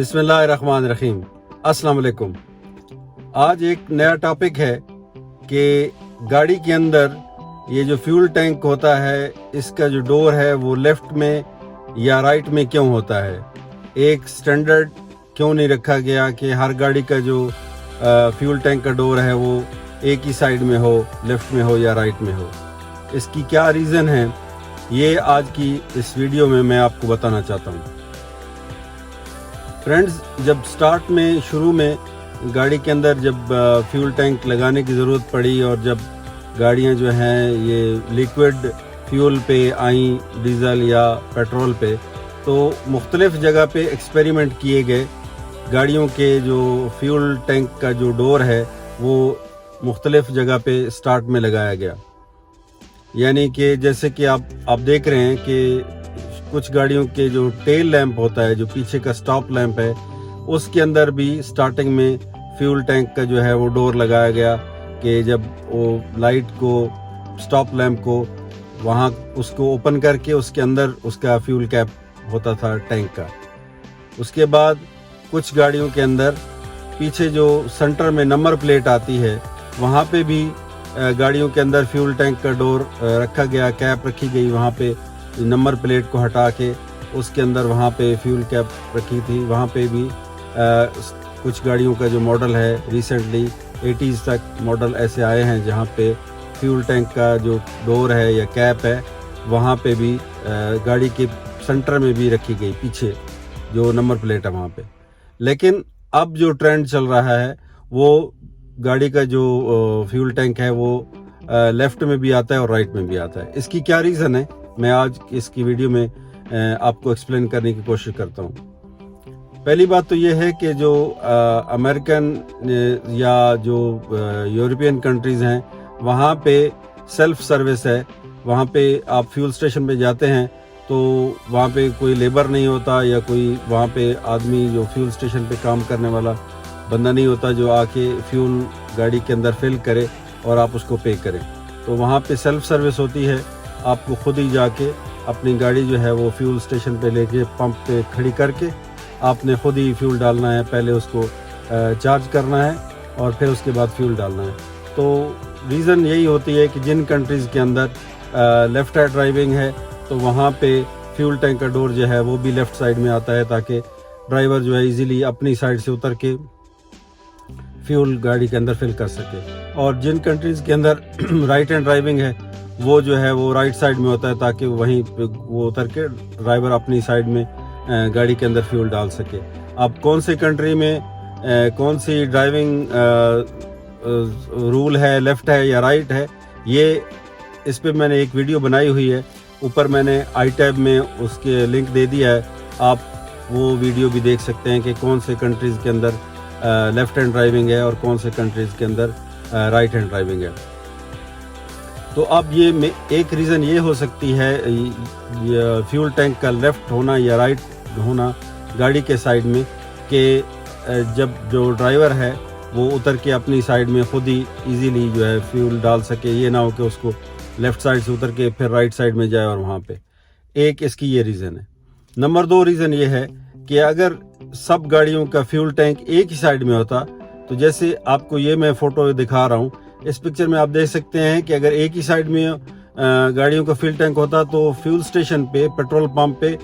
بسم اللہ الرحمن الرحیم۔ السلام علیکم۔ آج ایک نیا ٹاپک ہے کہ گاڑی کے اندر یہ جو فیول ٹینک ہوتا ہے اس کا جو ڈور ہے وہ لیفٹ میں یا رائٹ میں کیوں ہوتا ہے، ایک سٹینڈرڈ کیوں نہیں رکھا گیا کہ ہر گاڑی کا جو فیول ٹینک کا ڈور ہے وہ ایک ہی سائیڈ میں ہو، لیفٹ میں ہو یا رائٹ میں ہو۔ اس کی کیا ریزن ہے یہ آج کی اس ویڈیو میں آپ کو بتانا چاہتا ہوں۔ فرینڈز، جب سٹارٹ میں شروع میں گاڑی کے اندر جب فیول ٹینک لگانے کی ضرورت پڑی اور جب گاڑیاں جو ہیں یہ لیکوڈ فیول پہ آئیں، ڈیزل یا پیٹرول پہ، تو مختلف جگہ پہ ایکسپیریمنٹ کیے گئے۔ گاڑیوں کے جو فیول ٹینک کا جو ڈور ہے وہ مختلف جگہ پہ سٹارٹ میں لگایا گیا، یعنی کہ جیسے کہ آپ دیکھ رہے ہیں کہ کچھ گاڑیوں کے جو ٹیل لیمپ ہوتا ہے، جو پیچھے کا سٹاپ لیمپ ہے، اس کے اندر بھی سٹارٹنگ میں فیول ٹینک کا جو ہے وہ ڈور لگایا گیا کہ جب وہ لائٹ کو، سٹاپ لیمپ کو وہاں اس کو اوپن کر کے اس کے اندر اس کا فیول کیپ ہوتا تھا ٹینک کا۔ اس کے بعد کچھ گاڑیوں کے اندر پیچھے جو سینٹر میں نمبر پلیٹ آتی ہے وہاں پہ بھی گاڑیوں کے اندر فیول ٹینک کا ڈور رکھا گیا، کیپ رکھی گئی، وہاں پہ نمبر پلیٹ کو ہٹا کے اس کے اندر وہاں پہ فیول کیپ رکھی تھی۔ وہاں پہ بھی کچھ گاڑیوں کا جو ماڈل ہے ریسنٹلی 80s تک ماڈل ایسے آئے ہیں جہاں پہ فیول ٹینک کا جو ڈور ہے یا کیپ ہے وہاں پہ بھی گاڑی کے سینٹر میں بھی رکھی گئی، پیچھے جو نمبر پلیٹ ہے وہاں پہ۔ لیکن اب جو ٹرینڈ چل رہا ہے وہ گاڑی کا جو فیول ٹینک ہے وہ لیفٹ میں بھی آتا ہے اور رائٹ میں بھی آتا ہے۔ اس کی کیا ریزن ہے میں آج اس کی ویڈیو میں آپ کو ایکسپلین کرنے کی کوشش کرتا ہوں۔ پہلی بات تو یہ ہے کہ جو امریکن یا جو یورپین کنٹریز ہیں وہاں پہ سیلف سروس ہے، وہاں پہ آپ فیول اسٹیشن پہ جاتے ہیں تو وہاں پہ کوئی لیبر نہیں ہوتا یا کوئی وہاں پہ آدمی جو فیول اسٹیشن پہ کام کرنے والا بندہ نہیں ہوتا جو آ کے فیول گاڑی کے اندر فل کرے اور آپ اس کو پے کریں۔ تو وہاں پہ سیلف سروس ہوتی ہے، آپ کو خود ہی جا کے اپنی گاڑی جو ہے وہ فیول اسٹیشن پہ لے کے پمپ پہ کھڑی کر کے آپ نے خود ہی فیول ڈالنا ہے، پہلے اس کو چارج کرنا ہے اور پھر اس کے بعد فیول ڈالنا ہے۔ تو ریزن یہی ہوتی ہے کہ جن کنٹریز کے اندر لیفٹ ہینڈ ڈرائیونگ ہے تو وہاں پہ فیول ٹینک کا ڈور جو ہے وہ بھی لیفٹ سائیڈ میں آتا ہے تاکہ ڈرائیور جو ہے ایزیلی اپنی سائیڈ سے اتر کے فیول گاڑی کے اندر فل کر سکے۔ اور جن کنٹریز کے اندر رائٹ ہینڈ ڈرائیونگ ہے وہ جو ہے وہ رائٹ سائیڈ میں ہوتا ہے تاکہ وہیں پہ وہ اتر کے ڈرائیور اپنی سائیڈ میں گاڑی کے اندر فیول ڈال سکے۔ اب کون سی کنٹری میں کون سی ڈرائیونگ رول ہے، لیفٹ ہے یا رائٹ ہے، یہ اس پہ میں نے ایک ویڈیو بنائی ہوئی ہے، اوپر میں نے آئی ٹیب میں اس کے لنک دے دیا ہے، آپ وہ ویڈیو بھی دیکھ سکتے ہیں کہ کون سے کنٹریز کے اندر لیفٹ ہینڈ ڈرائیونگ ہے اور کون سے کنٹریز کے اندر رائٹ ہینڈ ڈرائیونگ ہے۔ تو اب یہ ایک ریزن یہ ہو سکتی ہے فیول ٹینک کا لیفٹ ہونا یا رائٹ ہونا گاڑی کے سائیڈ میں، کہ جب جو ڈرائیور ہے وہ اتر کے اپنی سائیڈ میں خود ہی ایزیلی جو ہے فیول ڈال سکے، یہ نہ ہو کہ اس کو لیفٹ سائیڈ سے اتر کے پھر رائٹ سائیڈ میں جائے اور وہاں پہ۔ ایک اس کی یہ ریزن ہے۔ نمبر 2 ریزن یہ ہے کہ اگر سب گاڑیوں کا فیول ٹینک ایک ہی سائیڈ میں ہوتا تو جیسے آپ کو یہ میں فوٹو دکھا رہا ہوں، اس پکچر میں آپ دیکھ سکتے ہیں کہ اگر ایک ہی سائیڈ میں گاڑیوں کا فیول ٹینک ہوتا تو فیول اسٹیشن پہ، پیٹرول پمپ پہ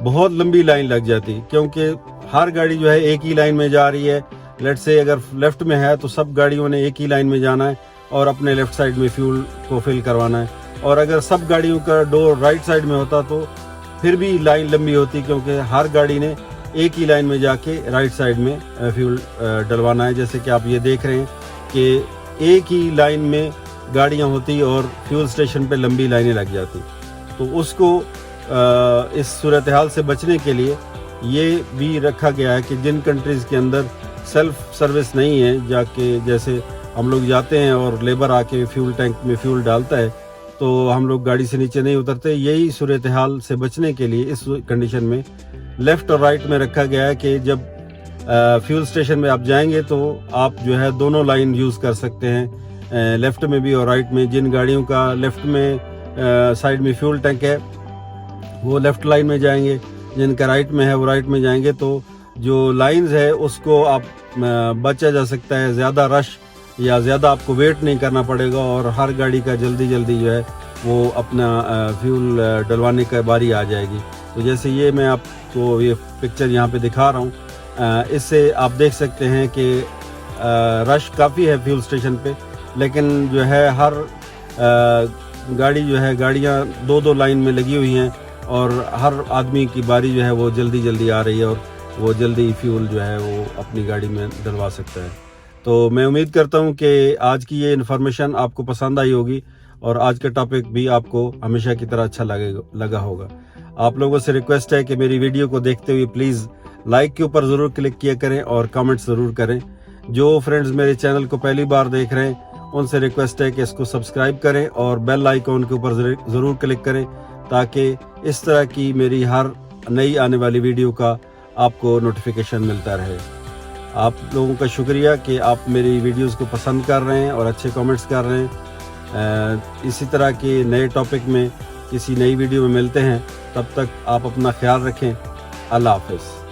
بہت لمبی لائن لگ جاتی، کیونکہ ہر گاڑی جو ہے ایک ہی لائن میں جا رہی ہے۔ لیٹ سے اگر لیفٹ میں ہے تو سب گاڑیوں نے ایک ہی لائن میں جانا ہے اور اپنے لیفٹ سائیڈ میں فیول کو فل کروانا ہے، اور اگر سب گاڑیوں کا ڈور رائٹ سائیڈ میں ہوتا تو پھر بھی لائن لمبی ہوتی، کیونکہ ہر گاڑی نے ایک ہی لائن میں جا کے رائٹ سائیڈ میں فیول ڈلوانا ہے۔ جیسے کہ آپ یہ دیکھ رہے ہیں کہ ایک ہی لائن میں گاڑیاں ہوتی اور فیول سٹیشن پہ لمبی لائنیں لگ جاتی۔ تو اس کو اس صورتحال سے بچنے کے لیے یہ بھی رکھا گیا ہے کہ جن کنٹریز کے اندر سیلف سروس نہیں ہے، جا کے جیسے ہم لوگ جاتے ہیں اور لیبر آ کے فیول ٹینک میں فیول ڈالتا ہے تو ہم لوگ گاڑی سے نیچے نہیں اترتے، یہی صورتحال سے بچنے کے لیے اس کنڈیشن میں لیفٹ اور رائٹ میں رکھا گیا ہے کہ جب فیول اسٹیشن میں آپ جائیں گے تو آپ جو ہے دونوں لائن یوز کر سکتے ہیں، لیفٹ میں بھی اور رائٹ میں۔ جن گاڑیوں کا لیفٹ میں سائیڈ میں فیول ٹینک ہے وہ لیفٹ لائن میں جائیں گے، جن کا رائٹ میں ہے وہ رائٹ میں جائیں گے۔ تو جو لائنز ہے اس کو آپ بچا جا سکتا ہے, زیادہ رش یا زیادہ آپ کو ویٹ نہیں کرنا پڑے گا, اور ہر گاڑی کا جلدی جو ہے وہ اپنا فیول ڈلوانے کا باری آ جائے گی. تو جیسے یہ میں آپ کو یہ پکچر یہاں پہ دکھا رہا ہوں, اس سے آپ دیکھ سکتے ہیں کہ رش کافی ہے فیول اسٹیشن پہ, لیکن جو ہے ہر گاڑی جو ہے گاڑیاں دو لائن میں لگی ہوئی ہیں, اور ہر آدمی کی باری جو ہے وہ جلدی آ رہی ہے, اور وہ جلدی فیول جو ہے وہ اپنی گاڑی میں ڈلوا سکتا ہے. تو میں امید کرتا ہوں کہ آج کی یہ انفارمیشن آپ کو پسند آئی ہوگی, اور آج کا ٹاپک بھی آپ کو ہمیشہ کی طرح اچھا لگا ہوگا. آپ لوگوں سے ریکویسٹ ہے کہ میری ویڈیو کو دیکھتے ہوئے پلیز لائک کے اوپر ضرور کلک کیا کریں اور کامنٹ ضرور کریں. جو فرینڈز میرے چینل کو پہلی بار دیکھ رہے ہیں ان سے ریکویسٹ ہے کہ اس کو سبسکرائب کریں اور بیل آئیکن کے اوپر ضرور کلک کریں, تاکہ اس طرح کی میری ہر نئی آنے والی ویڈیو کا آپ کو نوٹیفیکیشن ملتا رہے. آپ لوگوں کا شکریہ کہ آپ میری ویڈیوز کو پسند کر رہے ہیں اور اچھے کامنٹس کر رہے ہیں. اسی طرح کے نئے ٹاپک میں کسی نئی ویڈیو میں ملتے ہیں, تب تک آپ اپنا خیال رکھیں. اللہ حافظ.